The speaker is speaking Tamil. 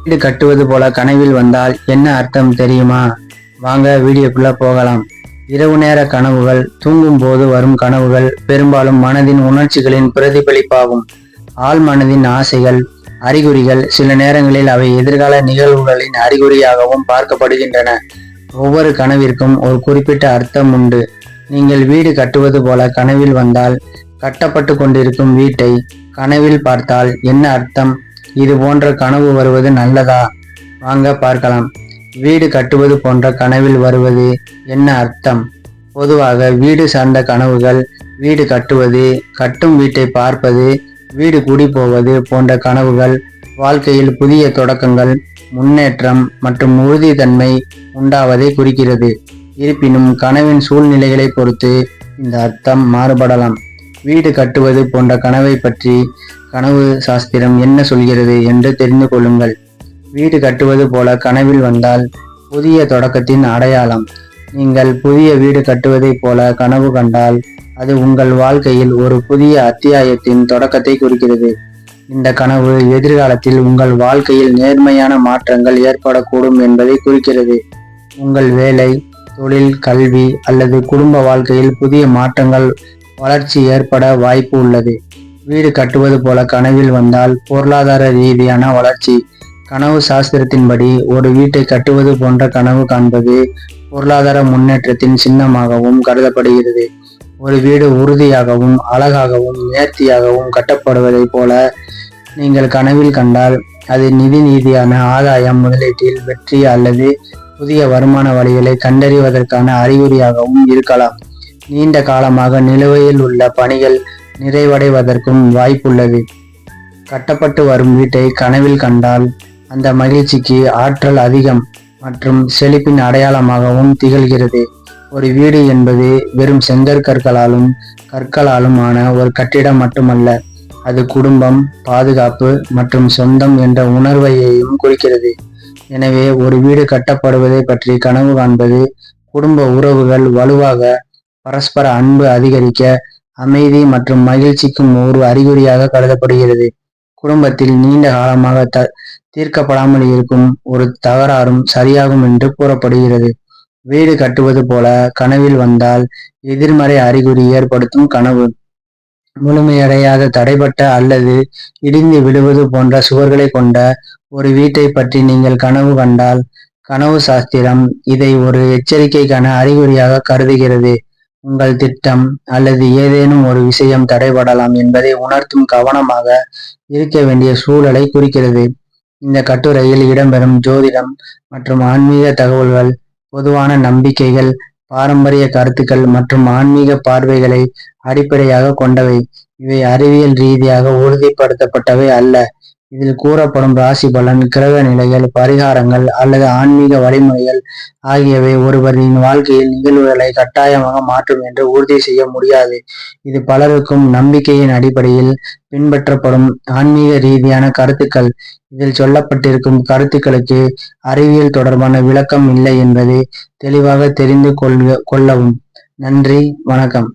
வீடு கட்டுவது போல கனவில் வந்தால் என்ன அர்த்தம் தெரியுமா? வாங்க வீடியோக்குள்ள போகலாம். இரவு நேர கனவுகள், தூங்கும் போது வரும் கனவுகள் பெரும்பாலும் மனதின் உணர்ச்சிகளின் பிரதிபலிப்பாகும். ஆழ் மனதின் ஆசைகள், அறிகுறிகள். சில நேரங்களில் அவை எதிர்கால நிகழ்வுகளின் அறிகுறியாகவும் பார்க்கப்படுகின்றன. ஒவ்வொரு கனவிற்கும் ஒரு குறிப்பிட்ட அர்த்தம் உண்டு. நீங்கள் வீடு கட்டுவது போல கனவில் வந்தால், கட்டப்பட்டு கொண்டிருக்கும் வீட்டை கனவில் பார்த்தால் என்ன அர்த்தம்? இது போன்ற கனவு வருவது நல்லதா? வாங்க பார்க்கலாம். வீடு கட்டுவது போன்ற கனவில் வருவது என்ன அர்த்தம்? பொதுவாக வீடு சார்ந்த கனவுகள், வீடு கட்டுவது, கட்டும் வீட்டை பார்ப்பது, வீடு குடி போவது போன்ற கனவுகள் வாழ்க்கையில் புதிய தொடக்கங்கள், முன்னேற்றம் மற்றும் உறுதித்தன்மை உண்டாவதை குறிக்கிறது. இருப்பினும் கனவின் சூழ்நிலைகளை பொறுத்து இந்த அர்த்தம் மாறுபடலாம். வீடு கட்டுவது போன்ற கனவை பற்றி கனவு சாஸ்திரம் என்ன சொல்கிறது என்று தெரிந்து கொள்ளுங்கள். வீடு கட்டுவது போல கனவில் வந்தால் புதிய தொடக்கத்தின் அடையாளம். நீங்கள் புதிய வீடு கட்டுவதைப் போல கனவு கண்டால் அது உங்கள் வாழ்க்கையில் ஒரு புதிய அத்தியாயத்தின் தொடக்கத்தை குறிக்கிறது. இந்த கனவு எதிர்காலத்தில் உங்கள் வாழ்க்கையில் நேர்மையான மாற்றங்கள் ஏற்படக்கூடும் என்பதை குறிக்கிறது. உங்கள் வேலை, தொழில், கல்வி அல்லது குடும்ப வாழ்க்கையில் புதிய மாற்றங்கள், வளர்ச்சி ஏற்பட வாய்ப்பு உள்ளது. வீடு கட்டுவது போல கனவில் வந்தால் பொருளாதார ரீதியான வளர்ச்சி. கனவு சாஸ்திரத்தின்படி ஒரு வீட்டை கட்டுவது போன்ற கனவு காண்பது பொருளாதார முன்னேற்றத்தின் சின்னமாகவும் கருதப்படுகிறது. ஒரு வீடு உறுதியாகவும் அழகாகவும் நேர்த்தியாகவும் கட்டப்படுவதை போல நீங்கள் கனவில் கண்டால் அது நிதி ரீதியான ஆதாயம், முதலீட்டில் வெற்றி அல்லது புதிய வருமான வழிகளை கண்டறிவதற்கான அறிகுறியாகவும் இருக்கலாம். நீண்ட காலமாக நிலுவையில் உள்ள பணிகள் நிறைவடைவதற்கும் வாய்ப்புள்ளது. கட்டப்பட்டு வரும் வீட்டை கனவில் கண்டால் அந்த மகிழ்ச்சிக்கு ஆற்றல் அதிகம் மற்றும் செழிப்பின் அடையாளமாகவும் திகழ்கிறது. ஒரு வீடு என்பது வெறும் செங்கற்கற்களாலும் கற்களாலும் ஆன ஒரு கட்டிடம் மட்டுமல்ல, அது குடும்பம், பாதுகாப்பு மற்றும் சொந்தம் என்ற உணர்வையும் குறிக்கிறது. எனவே ஒரு வீடு கட்டப்படுவதை பற்றி கனவு காண்பது குடும்ப உறவுகள் வலுவாக, பரஸ்பர அன்பு அதிகரிக்க, அமைதி மற்றும் மகிழ்ச்சிக்கும் ஒரு அறிகுறியாக கருதப்படுகிறது. குடும்பத்தில் நீண்ட காலமாக தீர்க்கப்படாமல் இருக்கும் ஒரு தகராறும் சரியாகும் என்று கூறப்படுகிறது. வீடு கட்டுவது போல கனவில் வந்தால் எதிர்மறை அறிகுறி ஏற்படுத்தும் கனவு. முழுமையடையாத, தடைப்பட்ட அல்லது இடிந்து விடுவது போன்ற சுவர்களை கொண்ட ஒரு வீட்டை பற்றி நீங்கள் கனவு கண்டால் கனவு சாஸ்திரம் இதை ஒரு எச்சரிக்கைக்கான அறிகுறியாக கருதுகிறது. உங்கள் திட்டம் அல்லது ஏதேனும் ஒரு விஷயம் தடைபடலாம் என்பதை உணர்த்தும் கவனமாக இருக்க வேண்டிய சூழலை குறிக்கிறது. இந்த கட்டுரையில் இடம்பெறும் ஜோதிடம் மற்றும் ஆன்மீக தகவல்கள் பொதுவான நம்பிக்கைகள், பாரம்பரிய கருத்துக்கள் மற்றும் ஆன்மீக பார்வைகளை அடிப்படையாக கொண்டவை. இவை அறிவியல் ரீதியாக உறுதிப்படுத்தப்பட்டவை அல்ல. இதில் கூறப்படும் ராசி பலன், கிரக நிலைகள், பரிகாரங்கள் அல்லது ஆன்மீக வழிமுறைகள் ஆகியவை ஒருவரின் வாழ்க்கையில் நிகழ்வுகளை கட்டாயமாக மாற்றும் என்று உறுதி செய்ய முடியாது. இது பலருக்கும் நம்பிக்கையின் அடிப்படையில் பின்பற்றப்படும் ஆன்மீக ரீதியான கருத்துக்கள். இதில் சொல்லப்பட்டிருக்கும் கருத்துக்களுக்கு அறிவியல் தொடர்பான விளக்கம் இல்லை என்பதை தெளிவாக தெரிந்து கொள்ளவும். நன்றி, வணக்கம்.